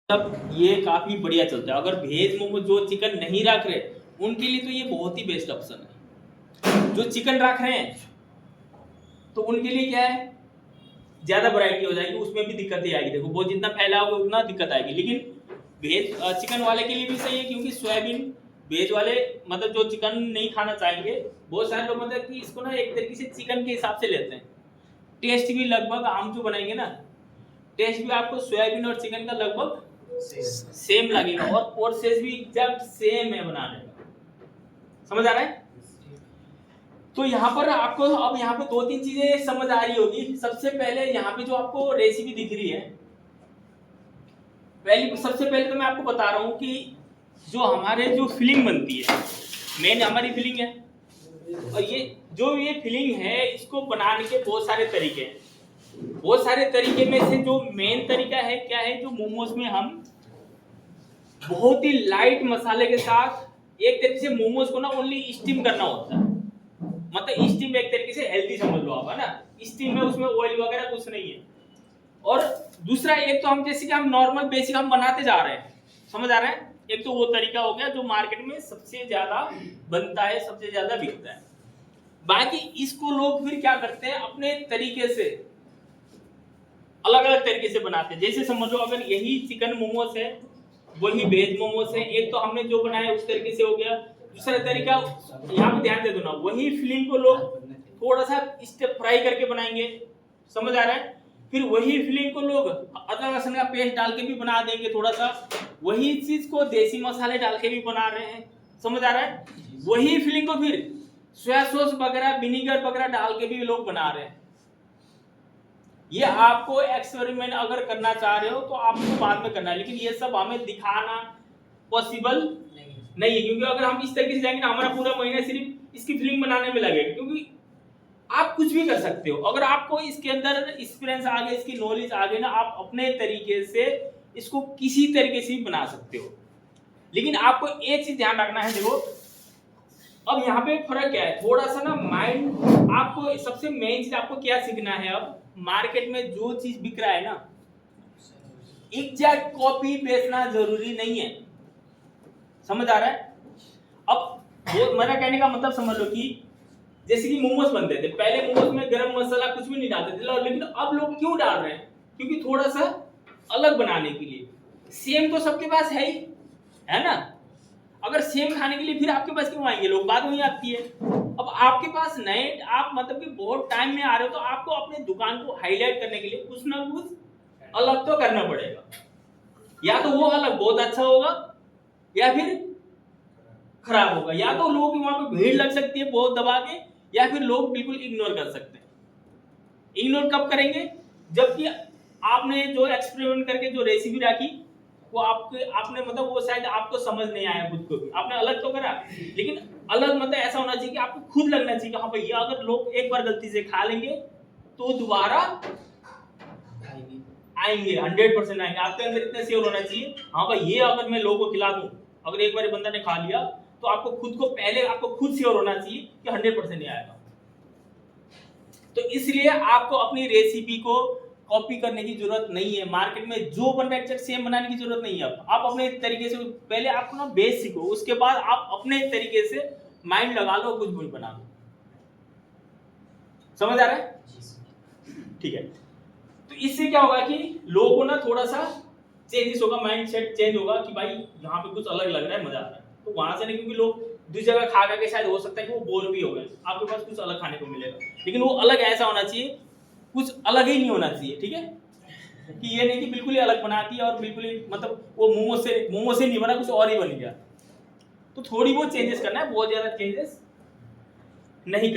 तब ये काफ़ी बढ़िया चलता है। अगर वेज मोमो जो चिकन नहीं रख रहे उनके लिए तो ये बहुत ही बेस्ट ऑप्शन है। जो चिकन रख रहे हैं तो उनके लिए क्या है, ज़्यादा वैरायटी हो जाएगी, उसमें भी दिक्कत ही आएगी। देखो वो जितना फैलाओगे उतना दिक्कत आएगी। लेकिन वेज चिकन वाले के लिए भी सही है, क्योंकि सोयाबीन वेज वाले मतलब जो चिकन नहीं खाना चाहेंगे, बहुत सारे लोग मतलब कि इसको ना एक तरीके से चिकन के हिसाब से लेते हैं। टेस्ट भी लगभग हम जो बनाएंगे ना, टेस्ट भी आपको सोयाबीन और चिकन का लगभग सेम लगेगा और प्रोसेस भी एग्जैक्ट सेम है बनाने का। समझ आ रहा है? तो यहाँ पर आपको अब यहाँ पे दो तीन चीजें समझ आ रही होगी। सबसे पहले यहाँ पे जो आपको रेसिपी दिख रही है, सबसे पहले तो मैं आपको बता रहा हूँ कि जो हमारे जो फिलिंग बनती है, मेन हमारी फिलिंग है। और ये फिलिंग है, इसको बनाने के बहुत सारे तरीके हैं। बहुत सारे तरीके में से जो मेन तरीका है क्या है, जो मोमोज में हम बहुत ही लाइट मसाले के साथ एक तरीके से मोमोज को ना ओनली स्टीम करना होता है। मतलब स्टीम एक तरीके से हेल्दी समझ लो आप, है ना। स्टीम में उसमें ऑयल वगैरह कुछ नहीं है। और दूसरा एक तो हम जैसे कि हम नॉर्मल बेसिक हम बनाते जा रहे हैं, समझ आ रहा है। एक तो वो तरीका हो गया जो मार्केट में सबसे ज्यादा बनता है, सबसे ज्यादा बिकता है। बाकी इसको लोग फिर क्या करते हैं, अपने तरीके से अलग अलग तरीके से बनाते हैं। जैसे समझो अगर यही चिकन मोमोज है, वही वेज मोमोज है, एक तो हमने जो बनाया उस तरीके से हो गया। दूसरा तरीका यहाँ पे ध्यान दे दो ना, वही फिलिंग को लोग थोड़ा सा स्टेप फ्राई करके बनाएंगे, समझ आ रहा है। फिर वही फिलिंग को लोग अदरक लहसुन का पेस्ट डाल के भी बना देंगे थोड़ा सा, वही चीज को देसी मसाले डाल के भी बना रहे हैं, समझ आ रहा है। वही फिलिंग को फिर सोया सॉस वगैरह विनीगर वगैरह डाल के भी लोग बना रहे हैं। ये आपको एक्सपेरिमेंट अगर करना चाह रहे हो तो आपको बाद में करना है, लेकिन ये सब हमें दिखाना पॉसिबल नहीं है। क्योंकि अगर हम इस तरीके से जाएंगे ना, हमारा पूरा महीना सिर्फ इसकी फिल्म बनाने में लगेगा। क्योंकि आप कुछ भी कर सकते हो, अगर आपको इसके अंदर एक्सपीरियंस आ गया, इसकी नॉलेज आ गई ना, आप अपने तरीके से इसको किसी तरीके से भी बना सकते हो। लेकिन आपको एक चीज ध्यान रखना है, देखो अब यहाँ पे फर्क क्या है, थोड़ा सा ना माइंड, आपको सबसे मेन चीज आपको क्या सीखना है। अब मार्केट में जो चीज बिक रहा है ना, एग्जैक्ट कॉपी बेचना जरूरी नहीं है, समझ आ रहा है। अब वो मेरा कहने का मतलब समझ लो कि जैसे कि मोमोज बनते थे, पहले मोमोज में गरम मसाला कुछ भी नहीं डालते थे, लेकिन अब लोग क्यों डाल रहे हैं, क्योंकि थोड़ा सा अलग बनाने के लिए। सेम तो सबके पास है ना। अगर सेम खाने के लिए फिर आपके पास क्यों आएंगे लोग, बात वही आती है। अब आपके पास नए, आप मतलब कि बहुत टाइम में आ रहे हो, तो आपको अपने दुकान को हाईलाइट करने के लिए कुछ ना कुछ अलग तो करना पड़ेगा। या तो वो अलग बहुत अच्छा होगा, या फिर खराब होगा। या तो लोगों की वहां पे भीड़ लग सकती है बहुत दबा के, या फिर लोग बिल्कुल इग्नोर कर सकते हैं। इग्नोर कब करेंगे, जबकि आपने जो एक्सपेरिमेंट करके जो रेसिपी रखी वो आपने मतलब वो शायद आपको समझ नहीं आया, खुद को भी आपने अलग तो करा, लेकिन अलग मतलब ऐसा होना चाहिए कि आपको खुद लगना चाहिए कि हाँ भाई, अगर लोग एक बार गलती से खा लेंगे तो दोबारा आएंगे, 100% आएंगे। आपके अंदर इतना श्योर होना चाहिए, हाँ भाई ये अगर मैं लोगों को खिला दूं, अगर एक बार बंदा ने खा लिया, तो आपको खुद को पहले आपको खुद श्योर होना चाहिए कि 100% नहीं आएगा। तो इसलिए आपको अपनी रेसिपी को कॉपी करने की जरूरत नहीं है। मार्केट में जो बन रहा है एग्जैक्ट सेम बनाने की जरूरत नहीं है। आप अपने तरीके से पहले आपको ना बेस सीखो, उसके बाद आप अपने तरीके से माइंड लगा लो, कुछ भी बना लो। समझ आ रहा है? ठीक है। तो इससे क्या होगा कि लोगों को ना थोड़ा सा चेंजेस होगा, माइंड सेट चेंज होगा कि भाई यहाँ पे कुछ अलग लग रहा है, मजा आ रहा है। तो वहां से नहीं, क्योंकि लोग दूसरी जगह खा के शायद हो सकता है कि वो बोर भी हो गए, आपके पास कुछ अलग खाने को मिलेगा। लेकिन वो अलग ऐसा होना चाहिए, कुछ अलग ही नहीं होना चाहिए, ठीक है। कि ये नहीं कि बिल्कुल ही अलग बना दिया और बिल्कुल ही मतलब वो मोमो से नहीं बना, कुछ और ही बन गया। तो थोड़ी बहुत चेंजेस करना है, बहुत ज्यादा चेंजेस नहीं।